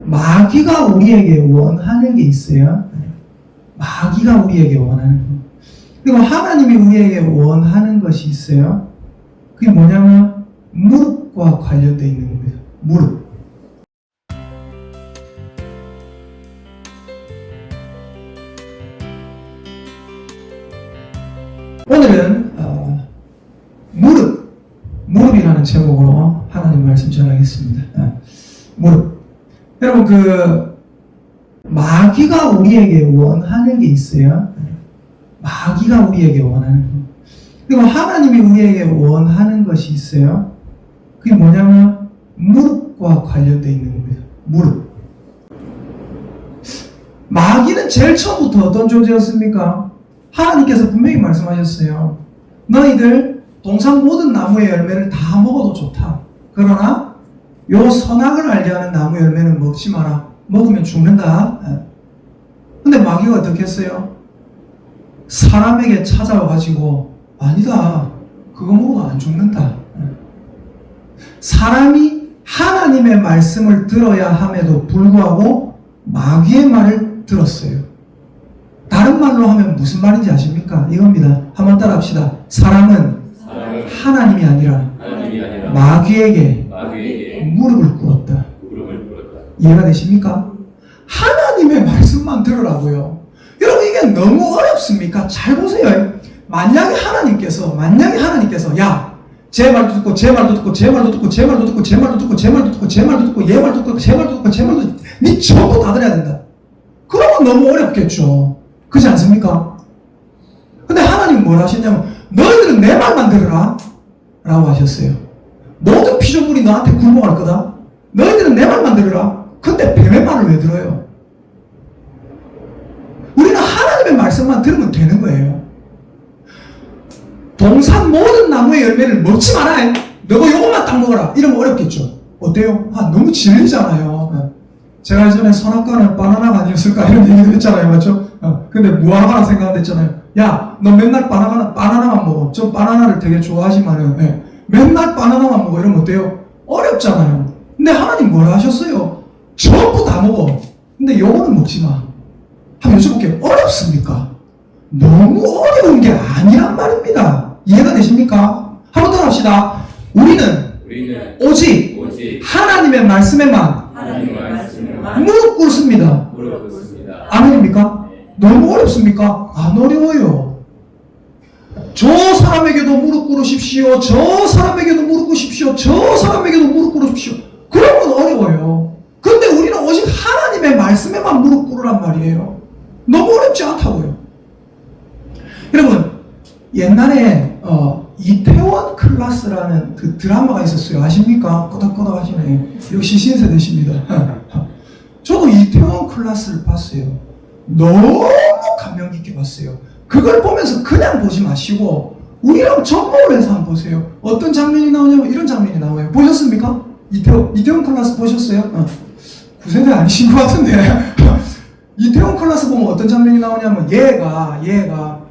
마귀가 우리에게 원하는 게 있어요. 마귀가 우리에게 원하는 거. 그리고 하나님이 우리에게 원하는 것이 있어요. 그게 뭐냐면 무릎과 관련되어 있는 겁니다. 무릎. 오늘은 무릎이라는 제목으로 하나님 말씀 전하겠습니다. 무릎. 여러분 마귀가 우리에게 원하는 게 있어요. 마귀가 우리에게 원하는 거. 그리고 하나님이 우리에게 원하는 것이 있어요. 그게 뭐냐면 무릎과 관련되어 있는 겁니다. 무릎. 마귀는 제일 처음부터 어떤 존재였습니까? 하나님께서 분명히 말씀하셨어요. 너희들 동산 모든 나무의 열매를 다 먹어도 좋다. 그러나 요 선악을 알게 하는 나무 열매는 먹지 마라. 먹으면 죽는다. 근데 마귀가 어떻게 했어요? 사람에게 찾아와가지고 아니다. 그거 먹어도 안 죽는다. 사람이 하나님의 말씀을 들어야 함에도 불구하고 마귀의 말을 들었어요. 다른 말로 하면 무슨 말인지 아십니까? 이겁니다. 한번 따라 합시다. 사람은 하나님이 아니라 마귀에게 무릎을 꿇었다. 이해가 되십니까? 하나님의 말씀만 들으라고요. 여러분 이게 너무 어렵습니까? 잘 보세요. 만약에 하나님께서 야, 제 말도 듣고 제 말도 듣고 제 말도 듣고 제 말도 듣고 제 말도 듣고 제 말도 듣고 제 말도 듣고 얘 말도 듣고 제 말도 듣고 제 말도 듣고 니 전부 다 들어야 된다. 그러면 너무 어렵겠죠. 그렇지 않습니까? 근데 하나님은 뭘 하셨냐면 너희들은 내 말만 들으라 라고 하셨어요. 모든 피조물이 너한테 굴복할 거다. 너희들은 내 말만 들으라. 근데 뱀의 말을 왜 들어요? 우리는 하나님의 말씀만 들으면 되는 거예요. 동산 모든 나무의 열매를 먹지 마라. 너가 요것만 딱 먹어라. 이러면 어렵겠죠. 어때요? 너무 질리잖아요. 제가 예전에 선악과는 바나나가 아니었을까 이런 얘기도 했잖아요. 맞죠? 근데 무화과라 생각했잖아요. 야, 너 맨날 바나나만 먹어. 저 바나나를 되게 좋아하지만은 맨날 바나나만 먹어. 이러면 어때요? 어렵잖아요. 근데 하나님 뭐라 하셨어요? 전부 다 먹어. 근데 요거는 먹지 마. 한번 여쭤볼게요. 어렵습니까? 너무 어려운 게 아니란 말입니다. 이해가 되십니까? 한번 더 합시다. 우리는 오직 하나님의 말씀에만 무릎 꿇습니다. 아멘입니까? 너무 어렵습니까? 안 어려워요. 저 사람에게도 무릎 꿇으십시오. 저 사람에게도 무릎 꿇으십시오. 저 사람에게도 무릎 꿇으십시오. 그러면 어려워요. 근데 우리는 오직 하나님의 말씀에만 무릎 꿇으란 말이에요. 너무 어렵지 않다고요. 여러분, 옛날에 이태원 클라스라는 그 드라마가 있었어요. 아십니까? 끄덕끄덕 하시네. 역시 신세대십니다. 저도 이태원 클라스를 봤어요. 너무 감명 깊게 봤어요. 그걸 보면서 그냥 보지 마시고 우리랑 접목을 해서 한번 보세요. 어떤 장면이 나오냐면 이런 장면이 나와요. 보셨습니까? 이태원 클라스 보셨어요? 9세대 아니신 것 같은데 이태원 클라스 보면 어떤 장면이 나오냐면 얘가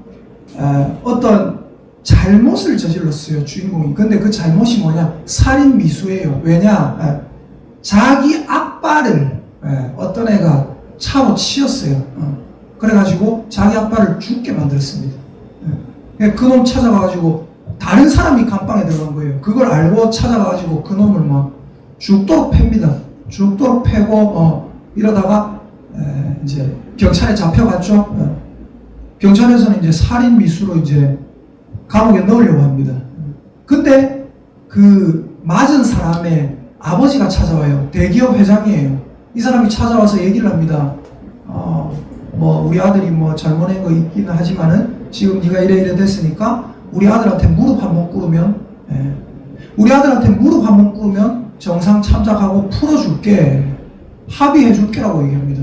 어떤 잘못을 저질렀어요. 주인공이. 근데 그 잘못이 뭐냐? 살인 미수예요. 왜냐? 자기 아빠를 어떤 애가 차로 치였어요. 그래가지고 자기 아빠를 죽게 만들었습니다. 그놈 찾아가가지고 다른 사람이 감방에 들어간 거예요. 그걸 알고 찾아가가지고 그놈을 막 죽도록 팹니다. 죽도록 패고 이러다가 이제 경찰에 잡혀갔죠. 경찰에서는 이제 살인 미수로 이제 감옥에 넣으려고 합니다. 근데 그 맞은 사람의 아버지가 찾아와요. 대기업 회장이에요. 이 사람이 찾아와서 얘기를 합니다. 우리 아들이 잘못한 거 있기는 하지만은 지금 네가 이래 됐으니까 우리 아들한테 무릎 한번 꿇으면 우리 아들한테 무릎 한번 꿇으면 정상 참작하고 풀어줄게. 합의해줄게라고 얘기합니다.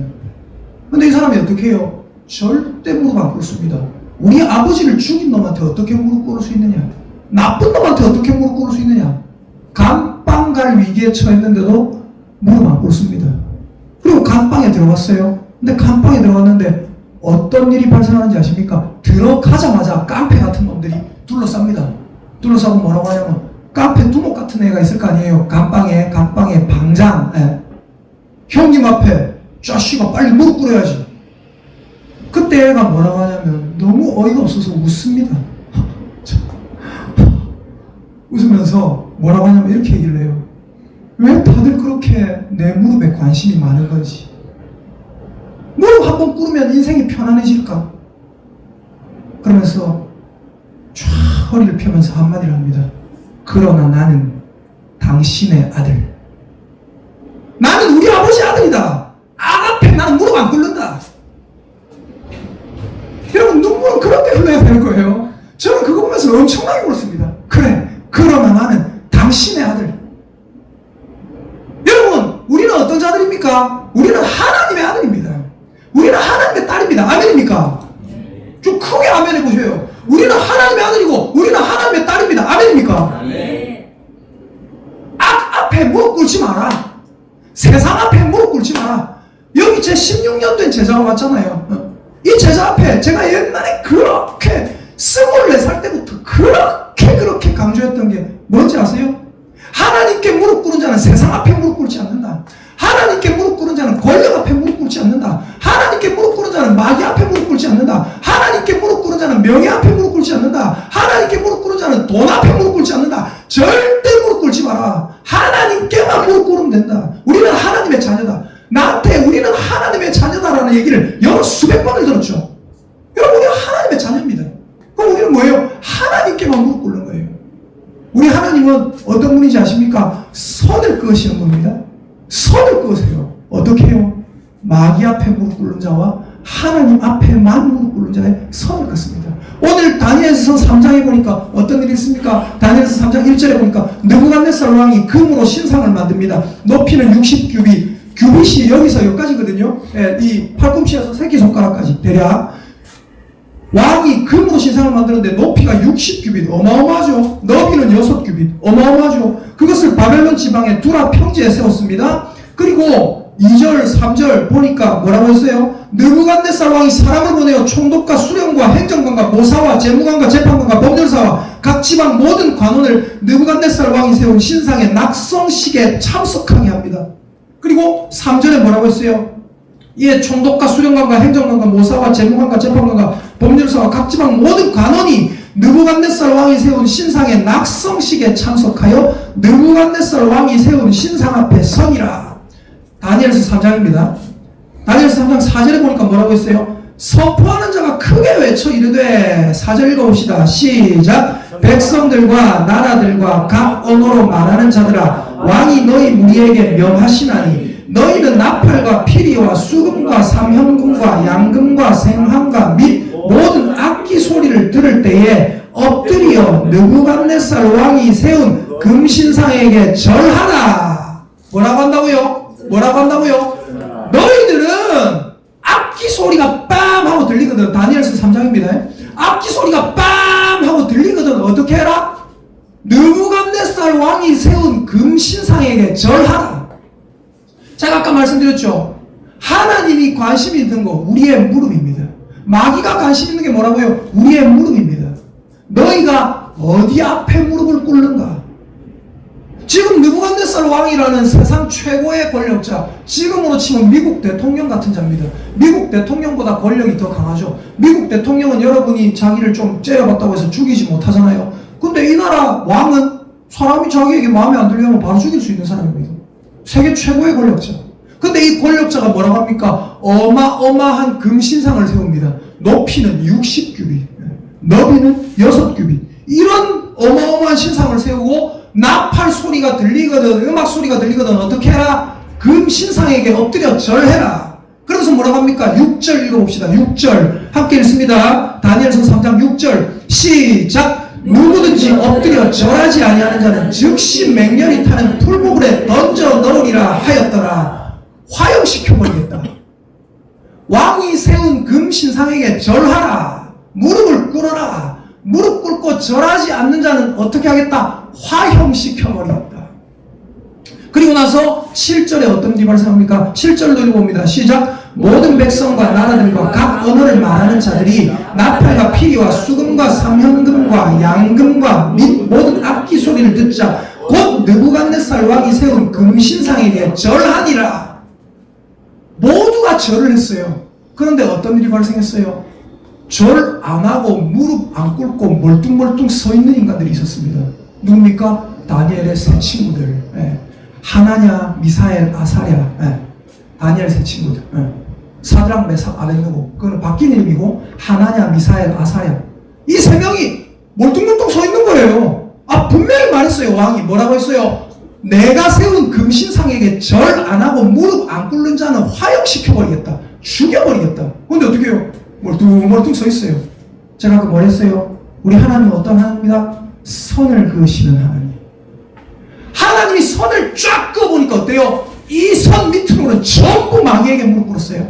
근데 이 사람이 어떻게 해요? 절대 무릎 안 꿇습니다. 우리 아버지를 죽인 놈한테 어떻게 무릎 꿇을 수 있느냐? 나쁜 놈한테 어떻게 무릎 꿇을 수 있느냐? 감방 갈 위기에 처했는데도 무릎 안 꿇습니다. 그리고 감방에 들어갔어요. 근데 감방에 들어갔는데 어떤 일이 발생하는지 아십니까? 들어가자마자 깡패 같은 놈들이 둘러쌉니다. 둘러싸고 뭐라고 하냐면 깡패 두목 같은 애가 있을 거 아니에요. 감방에 방장. 형님 앞에 자식아 빨리 무릎 꿇어야지. 그때 애가 뭐라고 하냐면 너무 어이가 없어서 웃습니다. 웃으면서 뭐라고 하냐면 이렇게 얘기를 해요. 왜 다들 그렇게 내 무릎에 관심이 많은 건지. 무릎 한번 꿇으면 인생이 편안해질까? 그러면서 쫙 허리를 펴면서 한마디를 합니다. 그러나 나는 당신의 아들. 나는 우리 아버지 아들이다. 앞에 나는 무릎 안 꿇는다. 여러분, 눈물은 그렇게 흘러야 되는 거예요. 저는 그거 보면서 엄청나게 울었습니다. 그래, 그러나 나는 당신의 아들. 여러분, 우리는 어떤 자들입니까? 우리는 하나님의 아들입니다. 우리는 하나님의 딸입니다. 아멘입니까? 좀 크게 아멘 해보세요. 우리는 하나님의 아들이고 우리는 하나님의 딸입니다. 아멘입니까? 앞에 무릎 꿇지 마라. 세상 앞에 무릎 꿇지 마라. 여기 제 16년 된 제자가 왔잖아요. 이 제자 앞에 제가 옛날에 그렇게 24살 때부터 그렇게 강조했던 게 뭔지 아세요? 하나님께 무릎 꿇은 자는 세상 앞에 무릎 꿇지 않는다. 하나님께 무릎 꿇은 자는 권력 앞에 무릎 꿇지 않는다. 하나님께 무릎 꿇은 자는 마귀 앞에 무릎 꿇지 않는다. 하나님께 무릎 꿇은 자는 명예 앞에 무릎 꿇지 않는다. 하나님께 무릎 꿇은 자는 돈 앞에 무릎 꿇지 않는다. 절대 무릎 꿇지 마라. 하나님께만 무릎 꿇으면 된다. 우리는 하나님의 자녀다. 나한테 우리는 하나님의 자녀다라는 얘기를 여러 수백 번을 들었죠. 여러분, 우리는 하나님의 자녀입니다. 그럼 우리는 뭐예요? 하나님께만 무릎 꿇는 거예요. 우리 하나님은 어떤 분인지 아십니까? 선을 그으시는 분입니다. 선을 그으세요. 어떻게 해요? 마귀 앞에 무릎 꿇는 자와 하나님 앞에만 무릎 꿇는 자의 선을 긋습니다. 오늘 다니엘서 3장에 보니까 어떤 일이 있습니까? 다니엘서 3장 1절에 보니까 느부갓네살 왕이 금으로 신상을 만듭니다. 높이는 60규빗. 규빗이 여기서 여기까지거든요. 이 팔꿈치에서 새끼손가락까지 대략. 왕이 금으로 신상을 만드는데 높이가 60규빗. 어마어마하죠. 너비는 6규빗. 어마어마하죠. 그것을 바벨론 지방의 두라 평지에 세웠습니다. 그리고 2절, 3절 보니까 뭐라고 했어요? 느부갓네살 왕이 사람을 보내어 총독과 수령과 행정관과 모사와 재무관과 재판관과 법률사와 각 지방 모든 관원을 느부갓네살 왕이 세운 신상의 낙성식에 참석하게 합니다. 그리고 3절에 뭐라고 했어요? 이에 총독과 수령관과 행정관과 모사와 재무관과 재판관과 법률사와 각 지방 모든 관원이 느부갓네살 왕이 세운 신상의 낙성식에 참석하여 느부갓네살 왕이 세운 신상 앞에 서니라. 다니엘서 3장입니다. 다니엘서 3장 4절에 보니까 뭐라고 했어요? 선포하는 자가 크게 외쳐 이르되 4절 읽어봅시다. 시작. 백성들과 나라들과 각 언어로 말하는 자들아, 왕이 너희 무리에게 명하시나니 너희는 나팔과 피리와 수금과 삼현금과 양금과 생황과 및 모든 악기 소리를 들을 때에 엎드려 느부갓네살 왕이 세운 금신상에게 절하라. 뭐라고 한다고요? 뭐라고 한다고요? 너희들은 악기 소리가 빰 하고 들리거든. 다니엘서 3장입니다. 악기 소리가 빰 하고 들리거든. 어떻게 해라? 느부갓네살 왕이 세운 금신상에게 절하라. 제가 아까 말씀드렸죠. 하나님이 관심이 있는 거 우리의 무릎입니다. 마귀가 관심 있는 게 뭐라고요? 우리의 무릎입니다. 너희가 어디 앞에 무릎을 꿇는가? 지금 느부갓네살 왕이라는 세상 최고의 권력자, 지금으로 치면 미국 대통령 같은 자입니다. 미국 대통령보다 권력이 더 강하죠. 미국 대통령은 여러분이 자기를 좀 째려봤다고 해서 죽이지 못하잖아요. 근데 이 나라 왕은 사람이 자기에게 마음에 안 들려면 바로 죽일 수 있는 사람입니다. 세계 최고의 권력자. 근데 이 권력자가 뭐라고 합니까? 어마어마한 금신상을 세웁니다. 높이는 60규빗, 너비는 6규빗. 이런 어마어마한 신상을 세우고 나팔 소리가 들리거든, 음악 소리가 들리거든. 어떻게 해라? 금신상에게 엎드려 절해라. 그래서 뭐라고 합니까? 6절 읽어봅시다. 6절 함께 읽습니다. 다니엘서 3장 6절 시작. 누구든지 엎드려 절하지 아니하는 자는 즉시 맹렬히 타는 풀무불에 던져 넣으리라 하였더라. 화형시켜버리겠다. 왕이 세운 금신상에게 절하라. 무릎을 꿇어라. 무릎 꿇고 절하지 않는 자는 어떻게 하겠다? 화형시켜버리겠다. 그리고 나서 7절에 어떤 일이 발생합니까? 7절도 읽어봅니다. 시작. 모든 백성과 나라들과 각 언어를 말하는 자들이 나팔과 피리와 수금과 삼현금과 양금과 및 모든 악기 소리를 듣자 곧 느부갓네살 왕이 세운 금신상에게 절하니라. 다 절을 했어요. 그런데 어떤 일이 발생했어요? 절 안 하고 무릎 안 꿇고 멀뚱멀뚱 서 있는 인간들이 있었습니다. 누굽니까? 다니엘의 세 친구들. 예. 하나냐, 미사엘, 아사랴. 예. 다니엘 세 친구들. 예. 사드락, 메삭, 아벳느고. 그거는 바뀐 이름이고 하나냐, 미사엘, 아사랴. 이 세 명이 멀뚱멀뚱 서 있는 거예요. 분명히 말했어요. 왕이 뭐라고 했어요? 내가 세운 금신상에게 절 안 하고 무릎 안 꿇는 자는 화형시켜버리겠다. 죽여버리겠다. 근데 어떻게 해요? 멀뚱멀뚱 서 있어요. 제가 뭐 했어요? 우리 하나님은 어떤 하나님입니다? 선을 그으시는 하나님. 하나님이 선을 쫙 그어보니까 어때요? 이 선 밑으로는 전부 마귀에게 무릎 꿇었어요.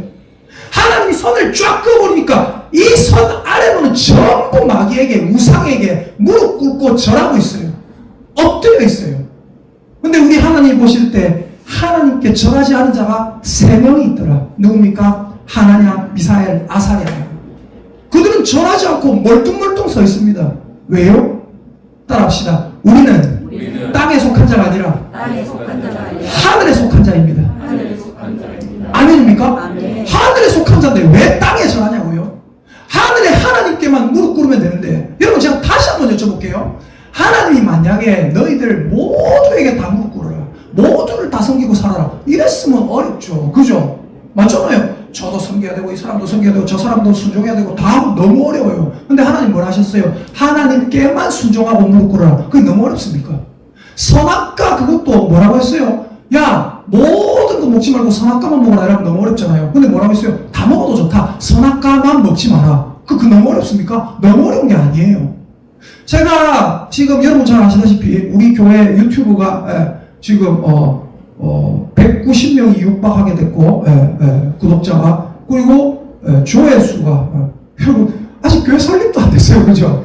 하나님이 선을 쫙 그어보니까 이 선 아래로는 전부 마귀에게, 우상에게 무릎 꿇고 절하고 있어요. 엎드려 있어요. 근데 우리 하나님 보실 때 하나님께 절하지 않은 자가 3명이 있더라. 누굽니까? 하나냐, 미사엘, 아사랴. 그들은 절하지 않고 멀뚱멀뚱 서 있습니다. 왜요? 따라합시다. 우리는 땅에 속한 자가 아니라 하늘에 속한 자입니다. 아멘입니까? 아멘. 하늘에 속한 자인데 왜 땅에 절하냐고요? 하늘에 하나님께만 무릎 꿇으면 되는데, 여러분 제가 다시 한번 여쭤볼게요. 하나님이 만약에 너희들 모두에게 다 무릎 꿇어라, 모두를 다 섬기고 살아라, 이랬으면 어렵죠. 그죠? 맞잖아요. 저도 섬겨야 되고 이 사람도 섬겨야 되고 저 사람도 순종해야 되고 다 너무 어려워요. 근데 하나님 뭐라 하셨어요? 하나님께만 순종하고 무릎 꿇어라. 그게 너무 어렵습니까? 선악과 그것도 뭐라고 했어요? 야, 모든 거 먹지 말고 선악과만 먹어라. 이러면 너무 어렵잖아요. 근데 뭐라고 했어요? 다 먹어도 좋다. 선악과만 먹지 마라. 그 너무 어렵습니까? 너무 어려운 게 아니에요. 제가 지금 여러분 잘 아시다시피 우리 교회 유튜브가 지금 190명이 육박하게 됐고, 구독자가. 그리고 조회수가 여러분 아직 교회 설립도 안 됐어요. 그죠?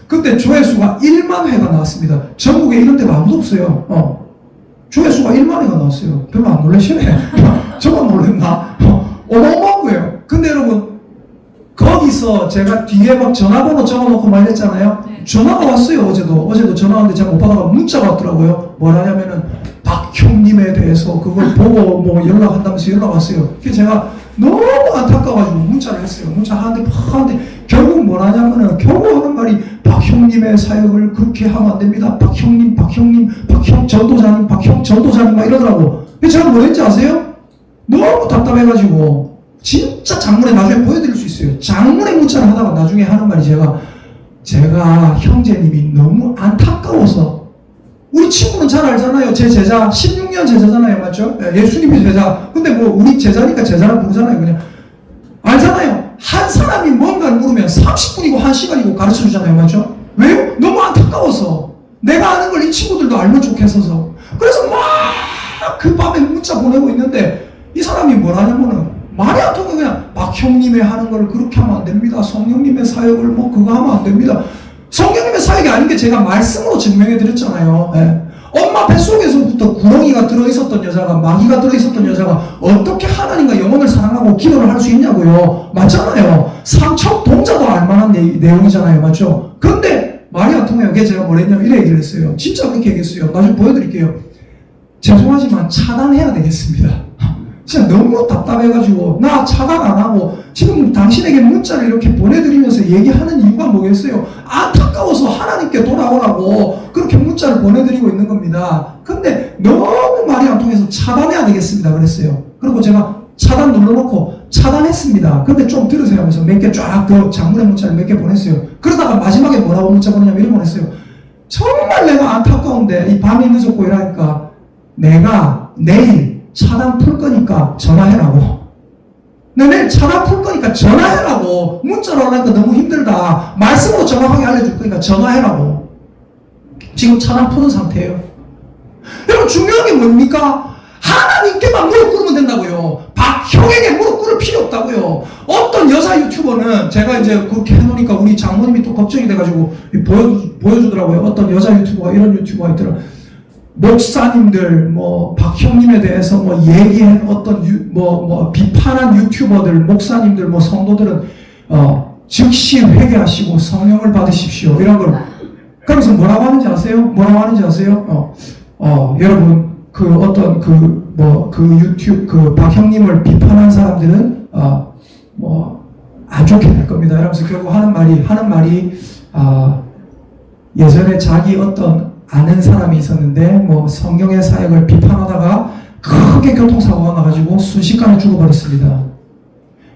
그때 조회수가 1만 회가 나왔습니다. 전국에 이런 데가 아무도 없어요. 조회수가 1만 회가 나왔어요. 별로 안 놀라시네. 저만 놀랬나? 어마어마한 거예요. 근데 여러분 거기서 제가 뒤에 막 전화번호 적어놓고 막 이랬잖아요. 네. 전화가 왔어요. 어제도 전화 왔는데 제가 못 받아가 문자가 왔더라고요. 뭐라냐면은 박형님에 대해서 그걸 보고 뭐 연락한다면서 연락 왔어요. 그래서 제가 너무 안타까워가지고 문자를 했어요. 문자 하는데 결국 뭐라냐면은 겨우 하는 말이 박형님의 사역을 그렇게 하면 안 됩니다. 박형 전도자님, 박형 전도자님 막 이러더라고. 그래서 제가 뭐 했는지 아세요? 너무 답답해가지고 진짜 장문에 나중에 보여드릴 수 있어요. 장문에 문자를 하다가 나중에 하는 말이 제가 형제님이 너무 안타까워서, 우리 친구는 잘 알잖아요. 제 제자 16년 제자잖아요. 맞죠? 예수님이 제자. 근데 뭐 우리 제자니까 제자라 부르잖아요. 그냥 알잖아요. 한 사람이 뭔가를 물으면 30분이고 1시간이고 가르쳐 주잖아요. 맞죠? 왜요? 너무 안타까워서. 내가 아는 걸 이 친구들도 알면 좋겠어서. 그래서 막 그 밤에 문자 보내고 있는데 이 사람이 뭐라냐면은 말이 안 통해. 그냥 박형님의 하는 걸 그렇게 하면 안 됩니다. 성령님의 사역을 뭐 그거 하면 안 됩니다. 성령님의 사역이 아닌 게 제가 말씀으로 증명해 드렸잖아요. 엄마 뱃속에서부터 구렁이가 들어있었던 여자가, 마귀가 들어있었던 여자가 어떻게 하나님과 영혼을 사랑하고 기도를 할 수 있냐고요. 맞잖아요. 삼척 동자도 알만한 내용이잖아요. 맞죠? 근데 말이 안 통해요. 그게 제가 뭘 했냐면 이래 얘기를 했어요. 진짜 그렇게 얘기했어요. 나중에 보여드릴게요. 죄송하지만 차단해야 되겠습니다. 진짜 너무 답답해가지고 나 차단 안 하고 지금 당신에게 문자를 이렇게 보내드리면서 얘기하는 이유가 뭐겠어요? 안타까워서 하나님께 돌아오라고 그렇게 문자를 보내드리고 있는 겁니다. 근데 너무 말이 안 통해서 차단해야 되겠습니다. 그랬어요. 그리고 제가 차단 눌러놓고 차단했습니다. 근데 좀 들으세요 하면서 몇 개 쫙 더 장문의 문자를 몇 개 보냈어요. 그러다가 마지막에 뭐라고 문자 보내냐면 이렇게 보냈어요. 정말 내가 안타까운데 이 밤이 늦었고 이러니까 내가 내일 차단 풀 거니까 전화해라고. 내일 차단 풀 거니까 전화해라고. 문자로 하니까 너무 힘들다. 말씀으로 정확하게 알려줄 거니까 전화해라고. 지금 차단 푸는 상태예요. 여러분 중요한 게 뭡니까? 하나님께만 무릎 꿇으면 된다고요. 박형에게 무릎 꿇을 필요 없다고요. 어떤 여자 유튜버는 제가 이제 그렇게 해놓으니까 우리 장모님이 또 걱정이 돼가지고 보여주더라고요. 어떤 여자 유튜버가 이런 유튜버가 있더라. 목사님들, 박형님에 대해서 얘기한 어떤 비판한 유튜버들, 목사님들, 성도들은, 즉시 회개하시고 성령을 받으십시오. 이런 걸. 그러면서 뭐라고 하는지 아세요? 여러분, 어떤 유튜브 박형님을 비판한 사람들은 안 좋게 될 겁니다. 이러면서 결국 하는 말이 예전에 자기 어떤 아는 사람이 있었는데 성경의 사역을 비판하다가 크게 교통사고가 나가지고 순식간에 죽어버렸습니다.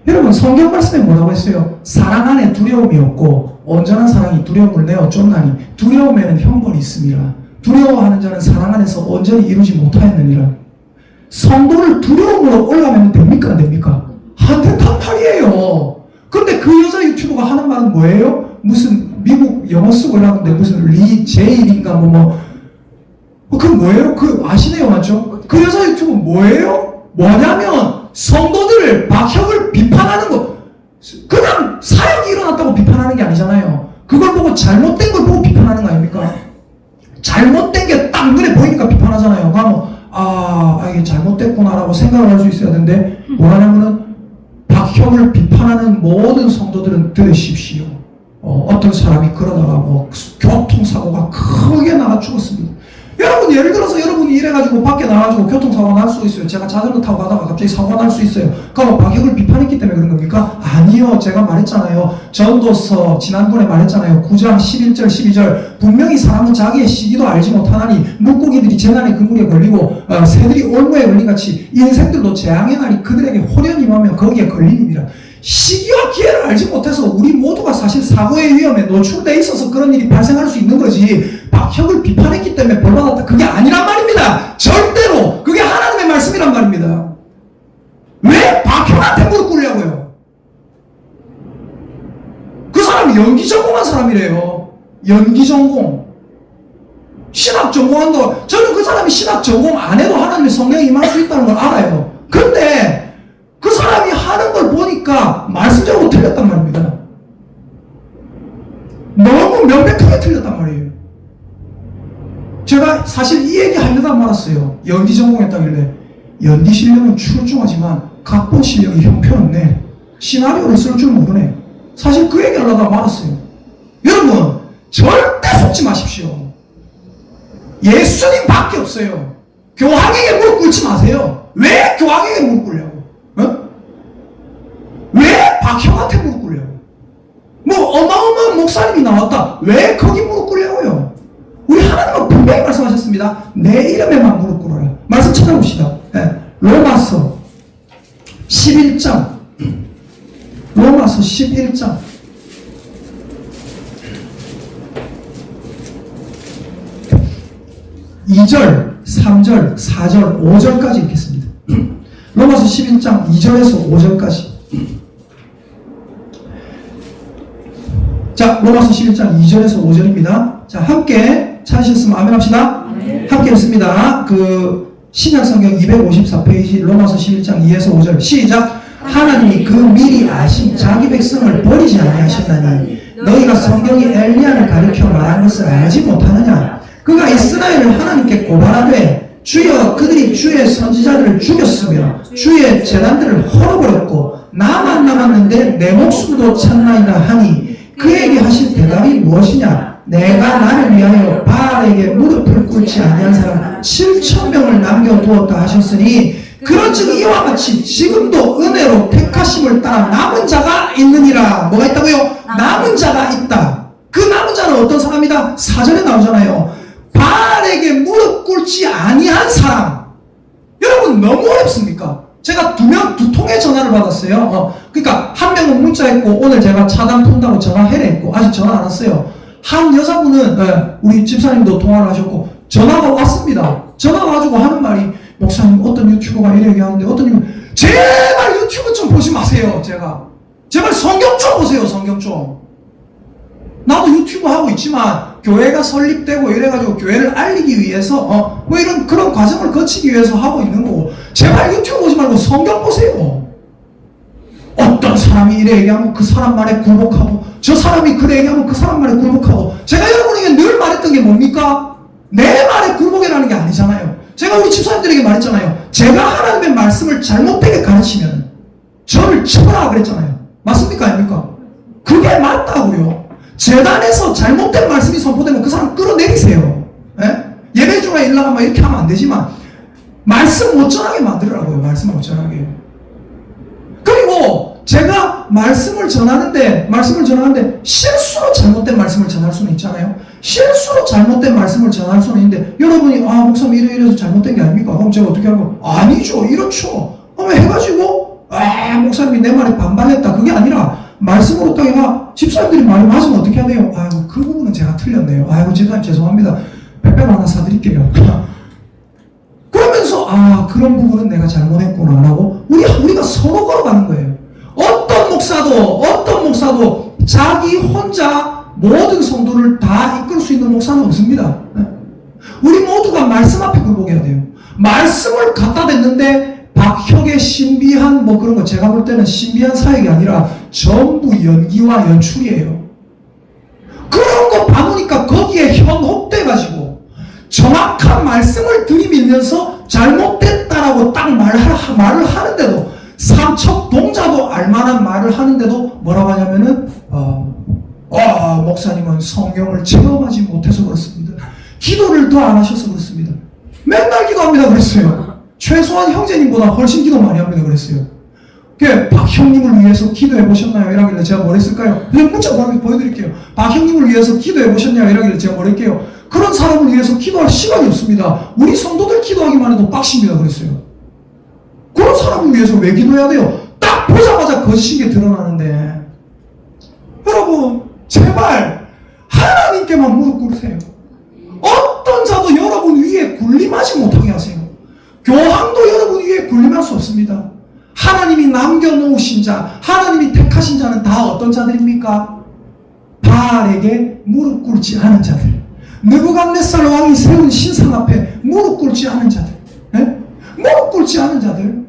여러분, 성경 말씀에 뭐라고 했어요? 사랑 안에 두려움이 없고 온전한 사랑이 두려움을 내어 쫓나니 두려움에는 형벌이 있습니다. 두려워하는 자는 사랑 안에서 온전히 이루지 못하였느니라. 성도를 두려움으로 올라가면 됩니까? 안 됩니까? 안 된단 말이에요. 근데 그 여자 유튜버가 하는 말은 뭐예요? 무슨 미국 영어 쓰고 이러는데 무슨 리 제일인가 그 뭐예요? 그 아시네요, 맞죠? 그 여자 유튜버 뭐예요? 뭐냐면 성도들을 박형을 비판하는 거, 그냥 사역이 일어났다고 비판하는 게 아니잖아요. 그걸 보고 잘못된 걸 보고 비판하는 거 아닙니까? 잘못된 게 딱 눈에 보이니까 비판하잖아요. 이게 잘못됐구나라고 생각을 할 수 있어야 되는데 뭐라냐면은 박형을 비판하는 모든 성도들은 들으십시오. 어떤 사람이 그러다가 교통사고가 크게 나가 죽었습니다. 여러분, 예를 들어서 여러분이 이래가지고 밖에 나가지고 교통사고가 날 수 있어요. 제가 자전거 타고 가다가 갑자기 사고가 날 수 있어요. 그럼 박형을 비판했기 때문에 그런 겁니까? 아니요. 제가 말했잖아요. 전도서 지난번에 말했잖아요. 9장 11절 12절 분명히 사람은 자기의 시기도 알지 못하나니 물고기들이 재난의 그물에 걸리고 새들이 올무에 걸린 같이 인생들도 재앙의 날이 그들에게 호련히 임하면 거기에 걸리느니라. 시기와 기회를 알지 못해서 우리 모두가 사실 사고의 위험에 노출되어 있어서 그런 일이 발생할 수 있는 거지, 박형을 비판했기 때문에 벌받았다, 그게 아니란 말입니다. 절대로 그게 하나님의 말씀이란 말입니다. 왜 박형한테 무릎 꿇냐고요? 그 사람이 연기 전공한 사람이래요. 연기 전공, 신학 전공한다고. 저는 그 사람이 신학 전공 안 해도 하나님의 성령이 임할 수 있다는 걸 알아요. 근데 그 사람이 하는 걸 보니까 말씀적으로 틀렸단 말입니다. 너무 명백하게 틀렸단 말이에요. 제가 사실 이 얘기 하려다 말았어요. 연기 전공했다길래 연기 실력은 출중하지만 각본 실력이 형편없네, 시나리오를 쓸 줄 모르네. 사실 그 얘기 하려다 말았어요. 여러분, 절대 속지 마십시오. 예수님 밖에 없어요. 교황에게 무릎 꿇지 마세요. 왜 교황에게 무릎 꿇냐고? 왜 박형한테 무릎 꿇냐고? 어마어마한 목사님이 나왔다, 왜 거기 무릎 꿇냐고요? 우리 하나님은 분명히 말씀하셨습니다. 내 이름에만 무릎 꿇어라. 말씀 찾아봅시다. 로마서 11장, 로마서 11장 2절, 3절, 4절, 5절까지 읽겠습니다. 로마서 11장 2절에서 5절까지. 자, 로마서 11장 2절에서 5절입니다. 자, 함께 찾으셨으면 아멘 합시다. 함께 읽습니다. 신약성경 254페이지 로마서 11장 2에서 5절 시작. 하나님이 그 미리 아신 자기 백성을 버리지 아니하셨나니 너희가 성경이 엘리야를 가리켜 말한 것을 알지 못하느냐. 그가 이스라엘을 하나님께 고발하되 주여 그들이 주의 선지자들을 죽였으며 주의 제단들을 헐어버렸고 나만 남았는데 내 목숨도 찾나이다 하니 그에게 하신 대답이 무엇이냐. 내가 나를 위하여 바알에게 무릎을 꿇지 아니한 사람 7,000명을 남겨두었다 하셨으니 그런즉 이와 같이 지금도 은혜로 택하심을 따라 남은 자가 있느니라. 뭐가 있다고요? 남은 자가 있다. 그 남은 자는 어떤 사람이다? 4절에 나오잖아요. 바알에게 무릎 꿇지 아니한 사람. 여러분, 너무 어렵습니까? 제가 두 통의 전화를 받았어요. 그러니까 한 명은 문자했고 오늘 제가 차단 푼다고 전화해라 했고 아직 전화 안 왔어요. 한 여자분은 우리 집사님도 통화를 하셨고 전화가 왔습니다. 전화가 가지고 하는 말이, 목사님 어떤 유튜버가 이래 얘기하는데 어떤 님은 제발 유튜브 좀 보지 마세요. 제발 성경 좀 보세요. 성경 좀. 나도 유튜브 하고 있지만 교회가 설립되고 이래가지고 교회를 알리기 위해서 이런 그런 과정을 거치기 위해서 하고 있는 거고, 제발 유튜브 보지 말고 성경 보세요. 어떤 사람이 이래 얘기하면 그 사람 말에 굴복하고 저 사람이 그래 얘기하면 그 사람 말에 굴복하고. 제가 여러분에게 늘 말했던 게 뭡니까? 내 말에 굴복이라는 게 아니잖아요. 제가 우리 집사님들에게 말했잖아요. 제가 하나님의 말씀을 잘못되게 가르치면 저를 쳐라 그랬잖아요. 맞습니까? 아닙니까? 그게 맞다고요. 재단에서 잘못된 말씀이 선포되면 그 사람 끌어내리세요. 예배 중에 일나가면 이렇게 하면 안 되지만 말씀 못 전하게 만들으라고요. 말씀 못 전하게. 그리고 제가 말씀을 전하는데 실수로 잘못된 말씀을 전할 수는 있잖아요. 실수로 잘못된 말씀을 전할 수는 있는데 여러분이 목사님 이래서 잘못된 게 아닙니까? 그럼 제가 어떻게 하고? 아니죠. 이렇죠. 한번 해가지고 목사님이 내 말에 반발했다. 그게 아니라 말씀으로 딱 집사님들이 말이 맞으면 어떻게 해야 돼요? 아이고 그 부분은 제가 틀렸네요. 아이고 집사님 죄송합니다. 100배 하나 사드릴게요. 그러면서 그런 부분은 내가 잘못했구나 라고 우리가 서로 걸어가는 거예요. 어떤 목사도 자기 혼자 모든 성도를 다 이끌 수 있는 목사는 없습니다. 우리 모두가 말씀 앞에 굴복해야 돼요. 말씀을 갖다 댔는데 박혁의 신비한 그런 거 제가 볼 때는 신비한 사역이 아니라 전부 연기와 연출이에요. 그런 거 봐놓으니까 거기에 현혹돼가지고 정확한 말씀을 들이밀면서 잘못됐다라고 딱 말을 하는데도 삼척 동자도 알만한 말을 하는데도 뭐라고 하냐면은 목사님은 성경을 체험하지 못해서 그렇습니다. 기도를 더 안 하셔서 그렇습니다. 맨날 기도합니다 그랬어요. 최소한 형제님보다 훨씬 기도 많이 합니다 그랬어요. 박형님을 위해서 기도해 보셨나요? 이라길래 제가 뭘 했을까요? 그냥 문자 보여드릴게요. 박형님을 위해서 기도해 보셨냐고 이라길래 제가 뭘 할게요? 그런 사람을 위해서 기도할 시간이 없습니다. 우리 성도들 기도하기만 해도 빡십니다 그랬어요. 그런 사람을 위해서 왜 기도해야 돼요? 딱 보자마자 거짓인 게 드러나는데 여러분 제발 하나님께만 무릎 꿇으세요. 어떤 자도 여러분 위에 군림하지 못하게 하세요. 교황도 여러분 위에 군림할 수 없습니다. 하나님이 남겨놓으신 자, 하나님이 택하신 자는 다 어떤 자들입니까? 바알에게 무릎 꿇지 않은 자들, 느부갓네살 왕이 세운 신상 앞에 무릎 꿇지 않은 자들, 무릎 꿇지 않은 자들.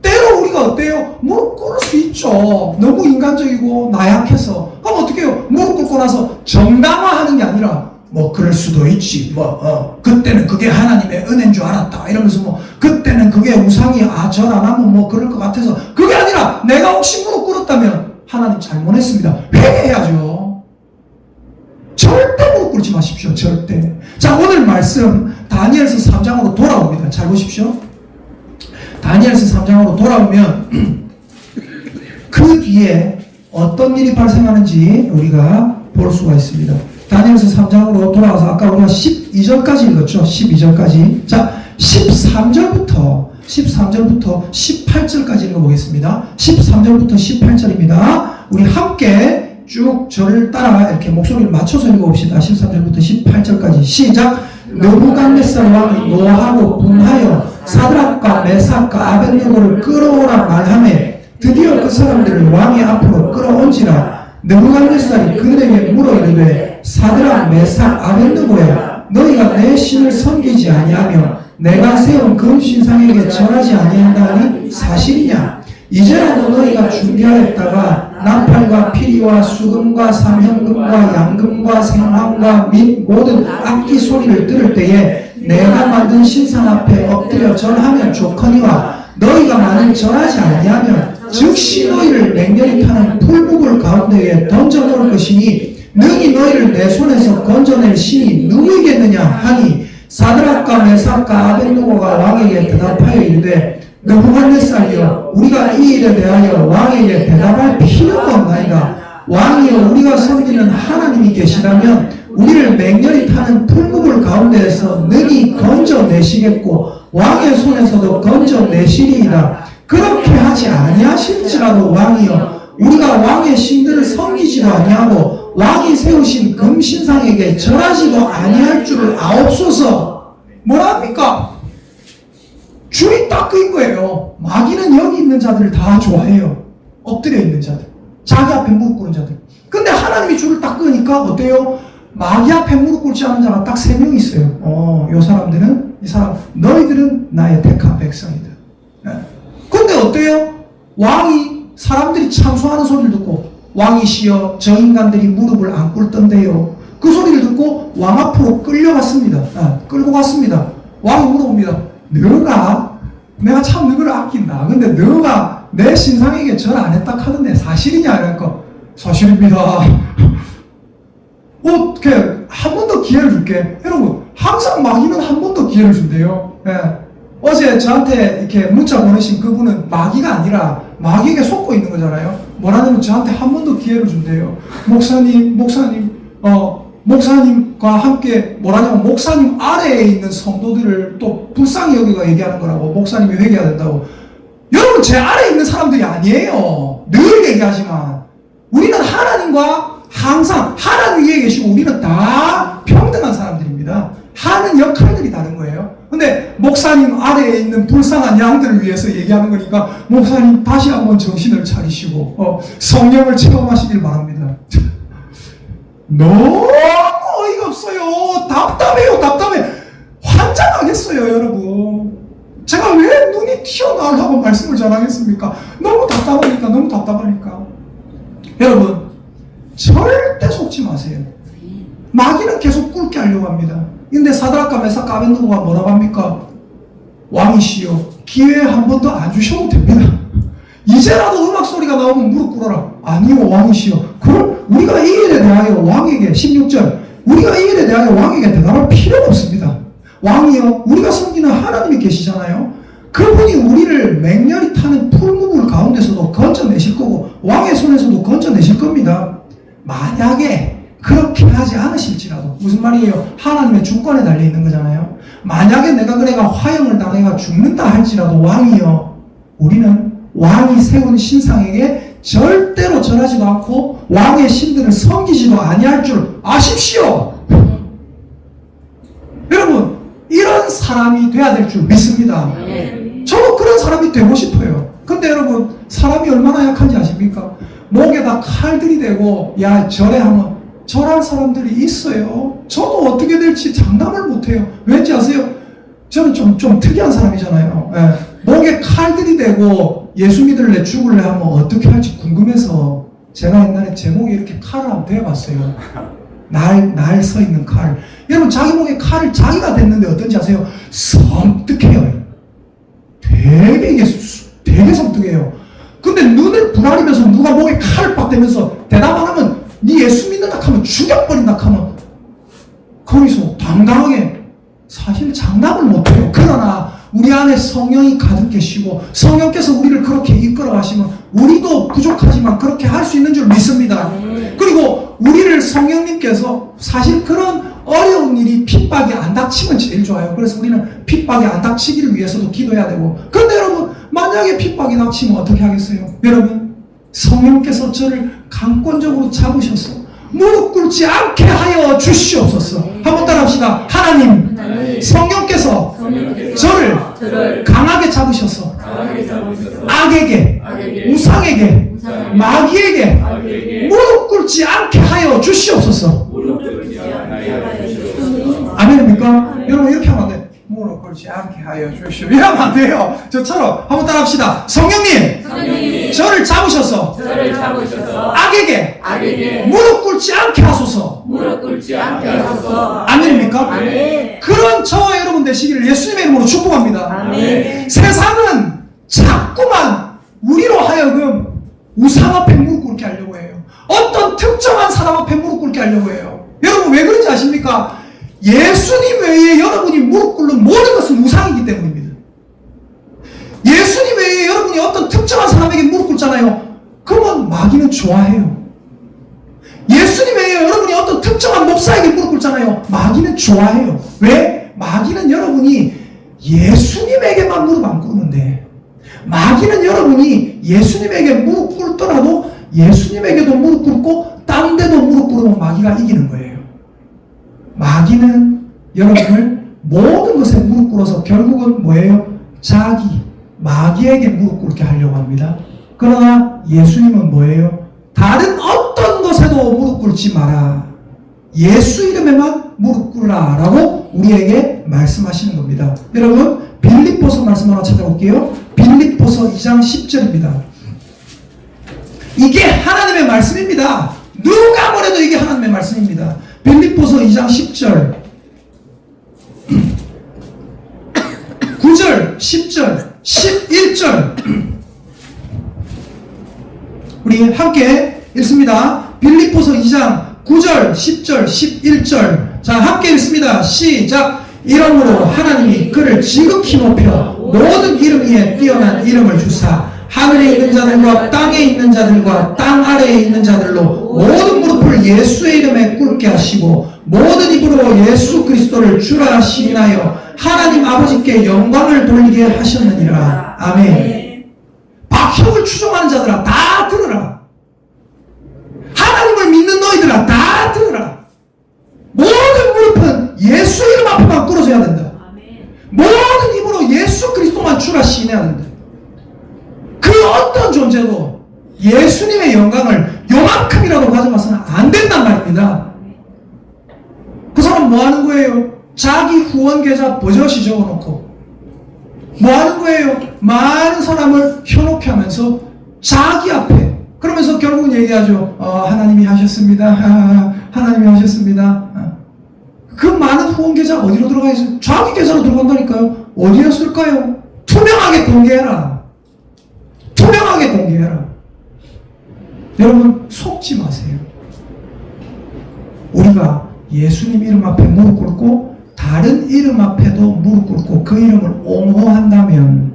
때로 우리가 어때요? 무릎 꿇을 수 있죠. 너무 인간적이고 나약해서. 그럼 어떻게 해요? 무릎 꿇고 나서 정당화하는 게 아니라 그럴 수도 있지. 그때는 그게 하나님의 은혜인 줄 알았다. 이러면서 그때는 그게 우상이 절 안 하면 그럴 것 같아서. 그게 아니라 내가 혹시 무릎 꿇었다면 하나님 잘못했습니다. 회개해야죠. 절대 무릎 꿇지 마십시오. 절대. 자, 오늘 말씀 다니엘서 3장으로 돌아옵니다. 잘 보십시오. 다니엘서 3장으로 돌아오면 그 뒤에 어떤 일이 발생하는지 우리가 볼 수가 있습니다. 다니엘서 3장으로 돌아와서 아까 우리가 12절까지 읽었죠. 12절까지. 자, 13절부터 18절까지 읽어보겠습니다. 13절부터 18절입니다. 우리 함께 쭉 저를 따라 이렇게 목소리를 맞춰서 읽어봅시다. 13절부터 18절까지 시작. 느부갓네살 왕이 노하고 분하여 사드락과 메삭과 아벳네고를 끌어오라 말하매 드디어 그 사람들을 왕의 앞으로 끌어온지라. 느부갓네살이 그들에게 물어 이르되 사드락 메삭 아벳네고야 너희가 내 신을 섬기지 아니하며 내가 세운 금신상에게 절하지 아니한다니 사실이냐? 이제라도 너희가 준비하였다가 나팔과 피리와 수금과 삼현금과 양금과 생황과 및 모든 악기 소리를 들을 때에 내가 만든 신상 앞에 엎드려 절하면 좋거니와 너희가 만일 절하지 아니하면 즉시 너희를 맹렬히 타는 풀무불 가운데에 던져놓을 것이니 능히 너희를 내 손에서 건져낼 신이 누구이겠느냐 하니 사드락과 메삭과 아벳네고가 왕에게 대답하여 이르되 느부갓네살이여 우리가 이 일에 대하여 왕에게 대답할 필요가 없나이다. 왕이여 우리가 섬기는 하나님이 계시다면 우리를 맹렬히 타는 풀무불 가운데에서 능히 건져내시겠고 왕의 손에서도 건져내시리이다. 그렇게 하지 아니하실지라도 왕이여 우리가 왕의 신들을 섬기지도 아니하고 왕이 세우신 금신상에게 절하지도 아니할 줄을 아옵소서. 뭐랍니까? 줄이 딱 그인 거예요. 마귀는 여기 있는 자들을 다 좋아해요. 엎드려 있는 자들, 자기 앞에 무릎 꿇은 자들. 근데 하나님이 줄을 딱 끄니까 어때요? 마귀 앞에 무릎 꿇지 않은 자가 딱 3명 있어요. 이 사람들은 너희들은 나의 택한 백성이다. 근데 어때요? 왕이 사람들이 참소하는 소리를 듣고 왕이시여 저 인간들이 무릎을 안 꿇던데요. 그 소리를 듣고 왕 앞으로 끌려갔습니다. 끌고 갔습니다. 왕이 물어봅니다. 내가 참 너를 아낀다. 근데 너가 내 신상에게 절 안 했다 하던데 사실이냐? 이러니까 사실입니다. 한 번 더 기회를 줄게. 여러분 항상 마귀는 한 번 더 기회를 준대요. 어제 저한테 이렇게 문자 보내신 그분은 마귀가 아니라 마귀에게 속고 있는 거잖아요. 뭐라냐면 저한테 한 번 더 기회를 준대요. 목사님과 함께 뭐라냐면 목사님 아래에 있는 성도들을 또 불쌍히 여기가 얘기하는 거라고. 목사님이 회개해야 된다고. 여러분, 제 아래에 있는 사람들이 아니에요. 늘 얘기하지만 우리는 하나님과 항상 하나님 위에 계시고 우리는 다 평등한 사람들입니다. 하는 역할들이 다른 거예요. 근데 목사님 아래에 있는 불쌍한 양들을 위해서 얘기하는 거니까 목사님 다시 한번 정신을 차리시고 성령을 체험하시길 바랍니다. 너무 어이가 없어요. 답답해요. 답답해. 환장하겠어요, 여러분. 제가 왜 눈이 튀어나오려고 말씀을 전하겠습니까? 너무 답답하니까. 여러분, 절대 속지 마세요. 마귀는 계속 꿇게 하려고 합니다. 근데 사드락과 메삭과 아벤느고가 뭐라고 합니까? 왕이시여, 기회 한 번 더 안 주셔도 됩니다. 이제라도 음악 소리가 나오면 무릎 꿇어라. 아니요, 왕이시여. 그럼 우리가 이 일에 대하여 왕에게 16절 우리가 이 일에 대하여 왕에게 대답할 필요가 없습니다. 왕이여, 우리가 섬기는 하나님이 계시잖아요. 그분이 우리를 맹렬히 타는 풀무불 가운데서도 건져내실 거고 왕의 손에서도 건져내실 겁니다. 만약에 그렇게 하지 않으실지라도, 무슨 말이에요? 하나님의 주권에 달려있는 거잖아요. 만약에 내가 화형을 당해가 죽는다 할지라도 왕이여, 우리는 왕이 세운 신상에게 절대로 절하지도 않고 왕의 신들을 섬기지도 아니할 줄 아십시오. 여러분, 이런 사람이 돼야 될 줄 믿습니다. 저도 그런 사람이 되고 싶어요. 근데 여러분, 사람이 얼마나 약한지 아십니까? 목에다 칼들이 대고 야 절해 하면 절할 사람들이 있어요. 저도 어떻게 될지 장담을 못해요. 왠지 아세요? 저는 좀 특이한 사람이잖아요. 예. 목에 칼들이 대고 예수 믿을래 죽을래 하면 어떻게 할지 궁금해서 제가 옛날에 제 목에 이렇게 칼을 한번 대봤어요. 날 서 있는 칼. 여러분, 자기 목에 칼을 자기가 댔는데 어떤지 아세요? 섬뜩해요. 되게 섬뜩해요. 근데 눈을 부라리면서 누가 목에 칼을 빡 대면서 대답 안 하면 네 예수 믿는다 하면 죽여버린다 하면 거기서 당당하게 사실 장담을 못해요. 그러나 우리 안에 성령이 가득 계시고 성령께서 우리를 그렇게 이끌어 가시면 우리도 부족하지만 그렇게 할 수 있는 줄 믿습니다. 그리고 우리를 성령님께서 사실 그런 어려운 일이 핍박이 안 닥치면 제일 좋아요. 그래서 우리는 핍박이 안 닥치기를 위해서도 기도해야 되고. 그런데 여러분, 만약에 핍박이 닥치면 어떻게 하겠어요? 여러분, 성령께서 저를 강권적으로 잡으셔서 무릎 꿇지 않게 하여 주시옵소서. 한번 따라합시다. 하나님, 성령께서 저를 강하게 잡으셔서 악에게, 우상에게, 마귀에게 무릎 꿇지 않게 하여 주시옵소서. 아멘입니까? 여러분, 이렇게 하면 안 돼. 무릎 꿇지 않게 하여 주시옵소서. 이러면 안 돼요. 저처럼 한번 따라합시다. 성령님, 저를 잡으셔서 악에게 무릎 꿇지 않게 하소서. 아멘입니까? 아멘. 그런 저와 여러분 되시기를 예수님의 이름으로 축복합니다. 아멘. 세상은 자꾸만 우리로 하여금 우상 앞에 무릎 꿇게 하려고 해요. 어떤 특정한 사람 앞에 무릎 꿇게 하려고 해요. 여러분, 왜 그런지 아십니까? 예수님 외에 여러분이 무릎 꿇는 모든 것은 우상이기 때문입니다. 예수님 외에 여러분이 어떤 특정한 사람에게 무릎 꿇잖아요. 그러면 마귀는 좋아해요. 예수님 외에 여러분이 어떤 특정한 목사에게 무릎 꿇잖아요. 마귀는 좋아해요. 왜? 마귀는 여러분이 예수님에게만 무릎 안 꿇는데, 마귀는 여러분이 예수님에게 무릎 꿇더라도 예수님에게도 무릎 꿇고 딴 데도 무릎 꿇으면 마귀가 이기는 거예요. 마귀는 여러분을 모든 것에 무릎 꿇어서 결국은 뭐예요? 마귀에게 무릎 꿇게 하려고 합니다. 그러나 예수님은 뭐예요? 다른 어떤 것에도 무릎 꿇지 마라. 예수 이름에만 무릎 꿇으라 라고 우리에게 말씀하시는 겁니다. 여러분, 빌립보서 말씀 하나 찾아볼게요. 빌립보서 2장 10절입니다. 이게 하나님의 말씀입니다. 누가 뭐래도 이게 하나님의 말씀입니다. 빌립보서 2장 10절 9절 10절 11절 우리 함께 읽습니다. 빌립보서 2장 9절 10절 11절 자, 함께 읽습니다. 시작. 이름으로 하나님이 그를 지극히 높여 모든 이름 위에 뛰어난 이름을 주사 하늘에 있는 자들과 땅에 있는 자들과 땅 아래에 있는 자들로 모든 무릎을 예수의 이름에 꿇게 하시고 모든 입으로 예수 그리스도를 주라 시인하여 하나님 아버지께 영광을 돌리게 하셨느니라. 아멘. 박형을 추종하는 자들아 다 들으라. 하나님을 믿는 너희들아 다 들으라. 모든 무릎은 예수 이름 앞에만 꿇어져야 된다. 모든 입으로 예수 그리스도만 주라 시인해야 된다. 그 어떤 존재도 예수님의 영광을 요만큼이라도 가져가서는 안 된단 말입니다. 그 사람 뭐 하는 거예요? 자기 후원 계좌 버젓이 적어놓고 뭐 하는 거예요? 많은 사람을 현혹해 하면서 자기 앞에 그러면서 결국은 얘기하죠. 하나님이 하셨습니다. 하나님이 하셨습니다. 그 많은 후원 계좌 어디로 들어가 있어요? 자기 계좌로 들어간다니까요. 어디였을까요? 투명하게 공개해라. 투명하게 공개해라. 여러분 속지 마세요. 우리가 예수님 이름 앞에 무릎 꿇고 다른 이름 앞에도 무릎 꿇고 그 이름을 옹호한다면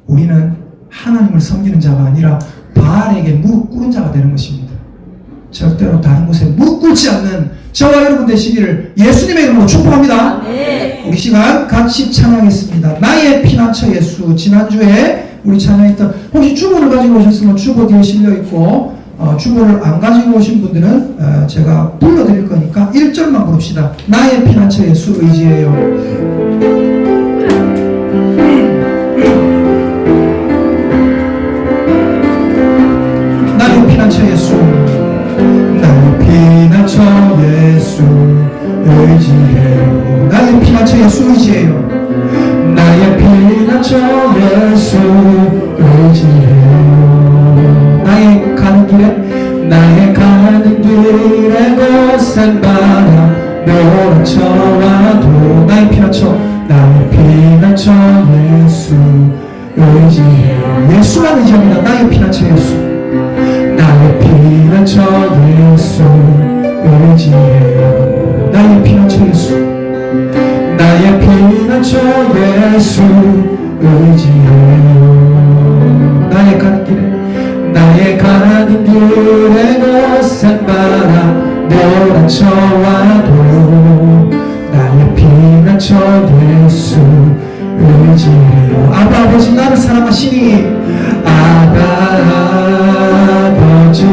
우리는 하나님을 섬기는 자가 아니라 바알에게 무릎 꿇은 자가 되는 것입니다. 절대로 다른 곳에 무릎 꿇지 않는 저와 여러분 되시기를 예수님의 이름으로 축복합니다. 우리 시간 같이 찬양하겠습니다. 나의 피난처 예수. 지난주에 우리 찬양했던 혹시 주보를 가지고 오셨으면 주보 뒤에 실려있고 주보를 안 가지고 오신 분들은 제가 불러드릴 거니까 1절만 부릅시다. 나의 피난처 예수 의지해요. 나의 피난처 예수. 나의 피난처 예수 의지해요. 나의 피난처 예수 의지해요. 나의 피난처 예수 의지해요. 나의 가는 길에 거센 바람 몰아쳐와도 나의 피난처 예수 의지해요. 예수만 의지합니다. 나의 피난처 예수. 나의 피난처 예수 의지해요. 나의 피난처 예수. 나의 피난처 예수 의지해요. 나의 가는 길에 거센 바람 몰아쳐와도 나의 피난처 예수 의지해요. 아버지 나를 사랑하시니 아버지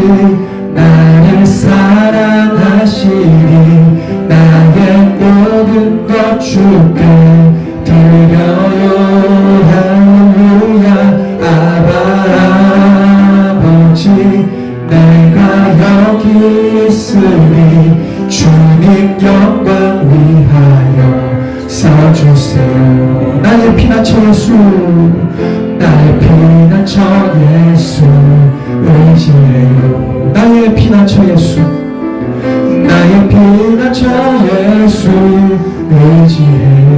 나를 사랑하시니 나의 모든 것 주께 드려요. 할렐루야. 아버지 내가 여기 있으니 주님 영광 위하여 써주세요. 나의 피난처 예수. 나의 피난처 예수 의지해요. 나의 피난처 예수. 나의 피난처 예수 의지해요.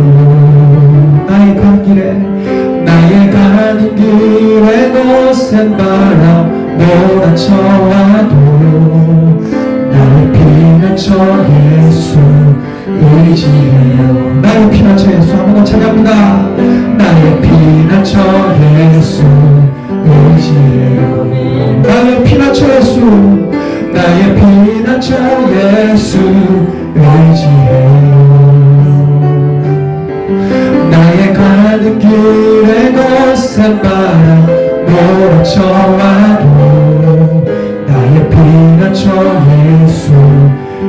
나의 가는 길에 거센 바람 몰아쳐와도 나의 피난처 예수 의지해요. 나의 피난처 예수. 한 번 더 찬양합니다. 나의 피난처 예수 의지해요. 나의 피난처 예수. 나의 피난처 예수 의지해요. 나의 가는 길에 거센 바람 몰아쳐와도 나의 피난처 예수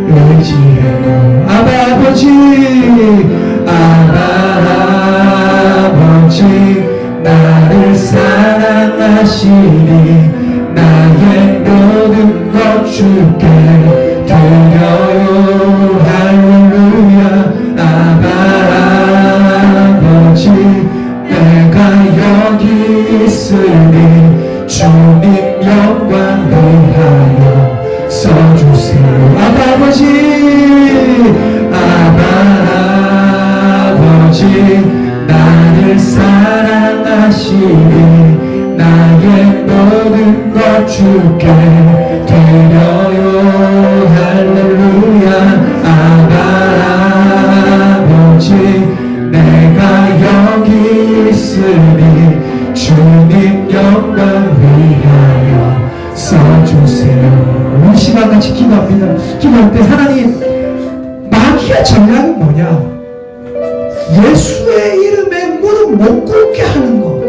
의지해요. 아버지 나를 사랑하시니 나의 모든 것 주께 드려요. 할렐루야. 아버지 내가 여기 있으니 주님 영광 위하여 써주세요. 아버지 나를 사랑하시니 나의 모든 것 주께 드려요. 할렐루야. 아버지 같이 기도합니다. 기도할 때 하나님, 마귀의 전략이 뭐냐? 예수의 이름에 무릎 못 꿇게 하는 거.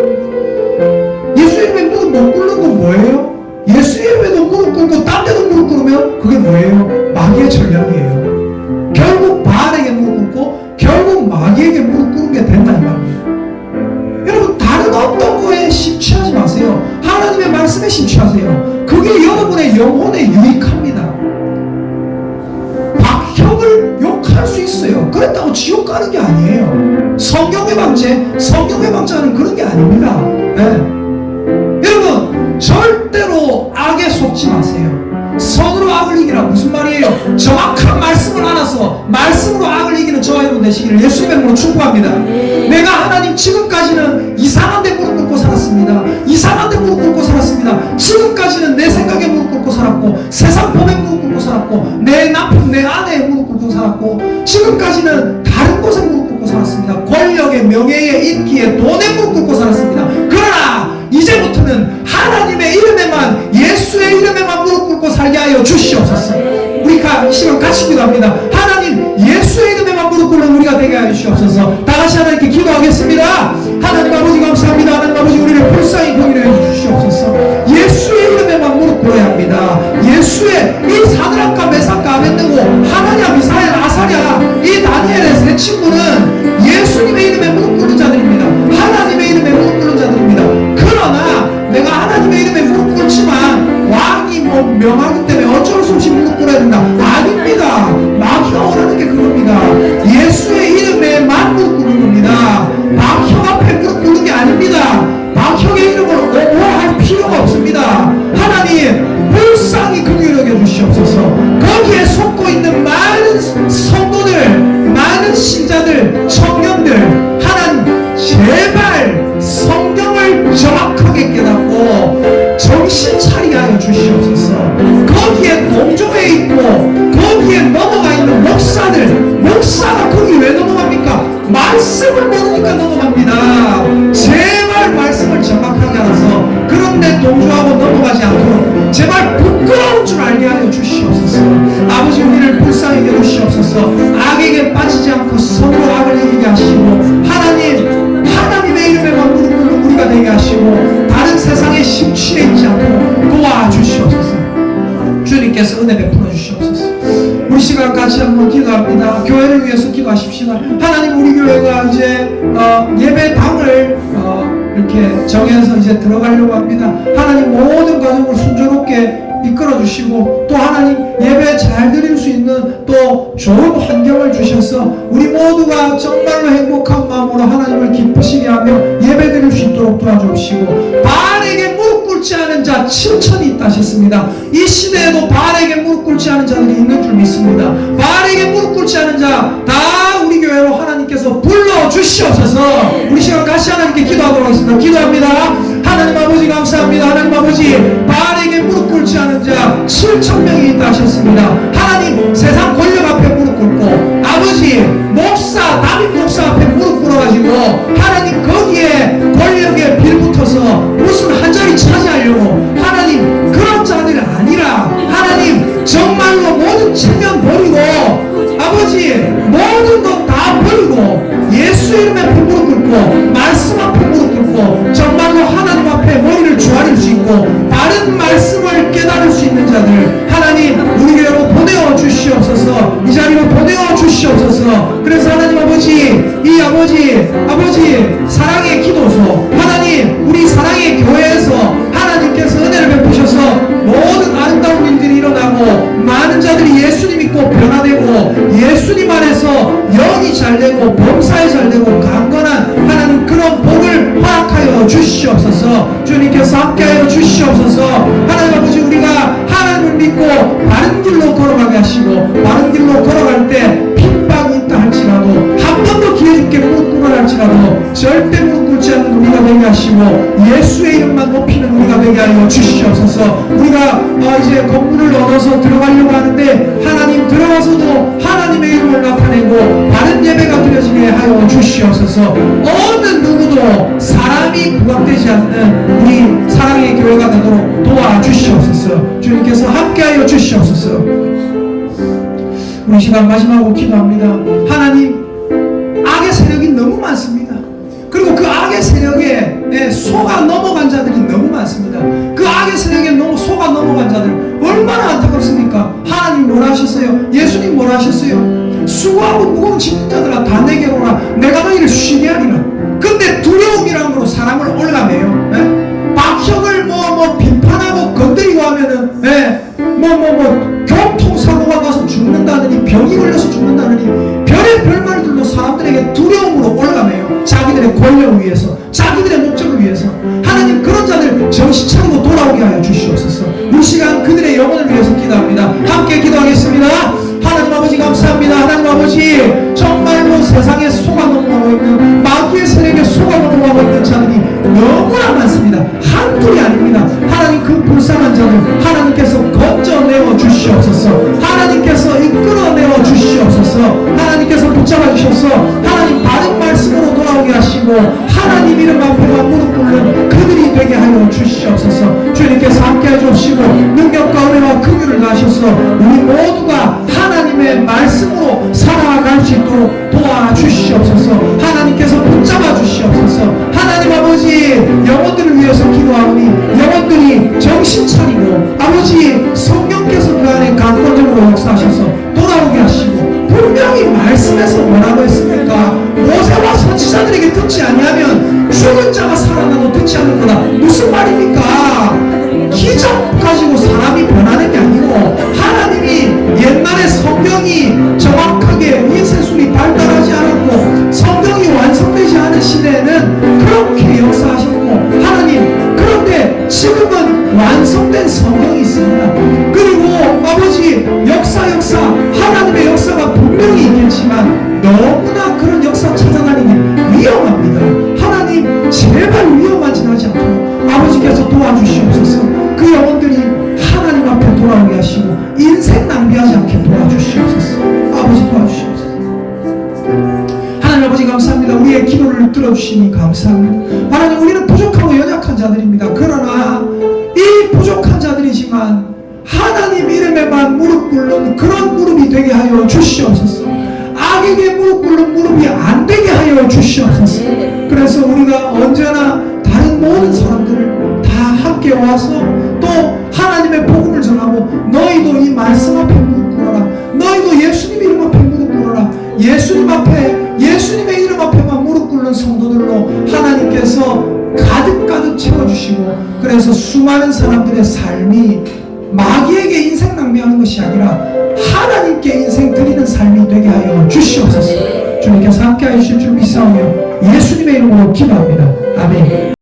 예수의 이름에 무릎 못 꿇는 건 뭐예요? 예수의 이름에도 무릎 꿇고 딴 데도 무릎 꿇으면 그게 뭐예요? 마귀의 전략이에요. 결국 바알에게 무릎 꿇고 결국 마귀에게 무릎 꿇는 게 된다는 말이에요. 여러분, 다른 어떤 거에 심취하지 마세요. 하나님의 말씀에 심취하세요. 그게 여러분의 영혼에 유익합니다. 박형을 욕할 수 있어요. 그랬다고 지옥 가는 게 아니에요. 성경의 방자는 그런 게 아닙니다. 네. 여러분, 절대로 악에 속지 마세요. 선으로 악을 이기라. 무슨 말이에요? 정확한 말씀을 알아서 말씀으로 악을 이기는 저와 여러분 되시기를 예수님의 이름으로 축복합니다. 내가 하나님, 지금까지는 이상한 데 무릎 꿇고 살았습니다. 이상한 데 무릎 꿇고 살았습니다. 지금까지는 내 생각에 무릎 꿇고 살았고, 세상 법에 무릎 꿇고 살았고, 내 남편, 내 아내에 무릎 꿇고 살았고, 지금까지는 다른 곳에 무릎 꿇고 살았습니다. 권력에, 명예에, 인기에, 돈에 무릎 꿇고 살았습니다. 그러나 이제부터는 하나님의 이름에만, 예수의 이름에만 무릎 꿇고 살게 하여 주시옵소서. 우리가 이 시간 같이 기도합니다. 하나님, 예수의 이름에만 무릎 꿇는 우리가 되게 하여 주시옵소서. 다 같이 하나님께 기도하겠습니다. 하나님 아버지 감사합니다. 하나님 아버지, 우리를 불쌍히 공인해 주시옵소서. 예수의 이름에만 무릎 꿇어야 합니다. 예수의, 이 사드락과 메삭과 아벤느고, 하나냐, 미사엘, 아사랴, 이 다니엘의 세 친구는 예수님의 이름에 무릎 꿇는 자들입니다. 하나님의 이름에 무릎 꿇는 자들입니다. 그러나 내가 하나님의 이름에 무릎 꿇지만 왕이 명하기 때문에 어쩔 수 없이 무릎 꿇어야 된다. 아닙니다. 마귀가 원하는 게 그겁니다. 예수의 이름에만 무릎 꿇는 겁니다. 마귀 앞에 무릎 꿇는 게 아닙니다. 마귀의 이름을 오호할 필요가 없습니다. 하나님, 불쌍히 긍휼히 여겨 주시옵소서. 거기에 속고 있는 많은 성도들, 많은 신자들, 청년들, 하나님 제발 성경을 정확하게 깨닫고 정신 차리게 하여 주시옵소서. 거기에 동조해 있고 거기에 넘어가 있는 목사가 거기 왜 넘어갑니까? 말씀을 모르니까 넘어갑니다. 제발 말씀을 정확하게 알아서 그런데 동조하고 넘어가지 않도록 제발 부끄러운 줄 알게 하여 주시옵소서. 아버지, 우리를 불쌍히 여주시옵소서. 악에게 빠지지 않고 서로 악을 이기게 하시고, 하나님의 이름에만 무릎 꿇는 우리가 되게 하시고, 다른 세상에 심취해 있지 않고 도와주시옵소서. 주님께서 은혜 베풀어 주시옵소서. 우리 시간 같이 한번 기도합니다. 교회를 위해서 기도하십시다. 하나님, 우리 교회가 이제 예배당을 이렇게 정해서 이제 들어가려고 합니다. 하나님, 모든 과정을 순조롭게 이끌어 주시고, 또 하나님 예배 잘 드릴 수 있는 또 좋은 환경을 주셔서 우리 모두가 정말로 행복한 마음으로 하나님을 기쁘시게 하며 예배 드릴 수 있도록 도와주시고, 바알에게 무릎 꿇지 않은 자 7천이 있다 하셨습니다. 이 시대에도 바알에게 무릎 꿇지 않은 자들이 있는 줄 믿습니다. 바알에게 무릎 꿇지 않은 자 다 우리 교회로 하나님께서 불러 주시옵소서. 우리 시간 같이 하나님께 기도하도록 하겠습니다. 기도합니다. 하나님 아버지 감사합니다. 하나님 아버지, 바알에게 무릎 꿇지 않은 자 7,000명이 있다 하셨습니다. 하나님, 세상 권력 앞에 무릎 꿇고, 아버지 목사, 다윗 목사 앞에 무릎 꿇어가지고 하나님 거기에 권력에 빌붙어서 무슨 한 자리 차지하려고, 하나님 그런 자들이 아니라 하나님 정말로 모든 체면 버리고, 아버지 모든 것 다 버리고 예수 이름 앞에 무릎 꿇고 말씀 앞에 무릎 꿇고 정말로 하나님 앞에 머리를 조아릴 수 있고 바른 말씀을 깨달을 수 있는 자들, 하나님 우리 교회로 보내어 주시옵소서. 이 자리로 보내어 주시옵소서. 그래서 하나님 아버지, 이 아버지 사랑의 기도소, 하나님 우리 사랑의 교회에서 하나님께서 은혜를 베푸셔서 모든 아름다운 일들이 일어나고 많은 자들이 예수님 믿고 변화되고 예수님 안에서 영이 잘되고 범사에 잘되고 강건한 하나님 그런 복을 허락하여 주시옵소서. 주님께서 함께하여 주시옵소서. 하나님 아버지, 우리가 하나님을 믿고 바른 길로 걸어가게 하시고, 바른 길로 걸어갈 때 핍박이 있다 할지라도, 한 번 더 기회 줄게 무릎 꿇으라 할지라도 절대 무릎 꿇지 않는 우리가 되게 하시고 예수의 이름만 높이는 우리가 되게 하여 주시옵소서. 우리가 이제 건물을 얻어서 들어가려고 하는데 하나님 들어가서도 하나님의 이름을 나타내고 바른 예배가 드려지게 하여 주시옵소서. 어느 누구도 사람이 부각되지 않는 우리 사랑의 교회가 되도록 도와주시옵소서. 주시옵소서. 주님께서 함께하여 주시옵소서. 우리 시간 마지막으로 기도합니다. 하나님, 악의 세력이 너무 많습니다. 그리고 그 악의 세력에 속아 넘어간 자들이 너무 많습니다. 그 악의 세력에 너무 속아 넘어간 자들 얼마나 안타깝습니까? 하나님 뭐라 하셨어요? 예수님 뭐라 하셨어요? 수고하고 무거운 짐진 자들아 다 내게로 오라. 내가 너희를 쉬게 하리라. 근데 두려움이란 거로 사람을 올가매요. 박형을 비판하고 건드리고 하면은 교통사고가 나서 죽는다느니, 병이 걸려서 죽는다느니, 별의 별말들로 사람들에게 두려움으로 올가매요. 자기들의 권력을 위해서, 자기들의 목적을 위해서. 하나님, 그런 자들 정신 차리고 돌아오게 하여 주시옵소서. 이 시간 그들의 영혼을 위해서 기도합니다. 함께 기도하겠습니다. 하나님 아버지 감사합니다. 하나님 아버지, 정말로 세상에 속아 넘어가고 있는, 마귀의 세력에 속아 넘어가고 있는 자들이 너무나 많습니다. 한둘이 아닙니다. 하나님, 그 불쌍한 자들 하나님께서 건져내어 주시옵소서. 하나님께서 이끌어내어 주시옵소서. 하나님께서 붙잡아 주셔서 하나님 바른 말씀으로 돌아오게 하시고, 하나님 이름 앞에만 무릎 꿇는 그들이 되게 하여 주시옵소서. 주님께서 함께해 주시고 능력과 은혜와 긍휼을 다하셔서 우리 모두가 하나님의 말씀으로 살아갈 수 있도록 도와주시옵소서. 하나님께서 붙잡아 주시옵소서. 하나님 아버지, 영혼들을 위해서 기도하오니 영혼들이 정신 차리고 아버지 성령께서 그 안에 강권적으로 역사하셔서 돌아오게 하시고, 분명히 말씀에서 뭐라고 했습니까? 모세와 선지자들에게 듣지 아니하면 죽은 자가 살아나도 듣지 않을 거다. 무슨 말입니까? 기적 가지고 사람이 변하는 게 아니고, 하나님이 옛날에 성경이 정확하게 인쇄술이 발달하지 않았고 성경이 완성되지 않은 시대에는 그렇게 역사하셨고, 하나님, 그런데 지금은 완성된 성경이 있습니다. 그리고 아버지, 역사 하나님의 역사가 분명히 있겠지만 너무나 그런 역사 찾아다니기 위험합니다. 하나님, 제발 위험한 짓 하지 않도록 아버지께서 도와주시옵소서. 그 영혼들이 하나님 앞에 돌아오게 하시고 인생 낭비하지 않게 도와주시옵소서. 아버지 도와주시옵소서. 하나님 아버지 감사합니다. 우리의 기도를 들어주시니 감사합니다. 하나님, 우리는 부족하고 연약한 자들입니다. 그러나 이 부족한 자들이지만 하나님 이름에만 무릎 꿇는 그런 무릎이 되게 하여 주시옵소서. 악에게 무릎 꿇는 무릎이 안 되게 하여 주시옵소서. 그래서 우리가 언제나 다른 모든 사람들을 다 함께 와서 또 하나님의 복음을 전하고, 너희도 이 말씀 앞에 무릎 꿇어라. 너희도 예수님 이름 앞에 무릎 꿇어라. 예수님 앞에, 예수님의 이름 앞에만 무릎 꿇는 성도들로 하나님께서 가득 채워주시고, 그래서 수많은 사람들의 삶이 마귀에게 인생 낭비하는 것이 아니라 하나님께 인생 드리는 삶이 되게 하여 주시옵소서. 주님께서 함께하여 주실 줄 믿사오며 예수님의 이름으로 기도합니다. 아멘.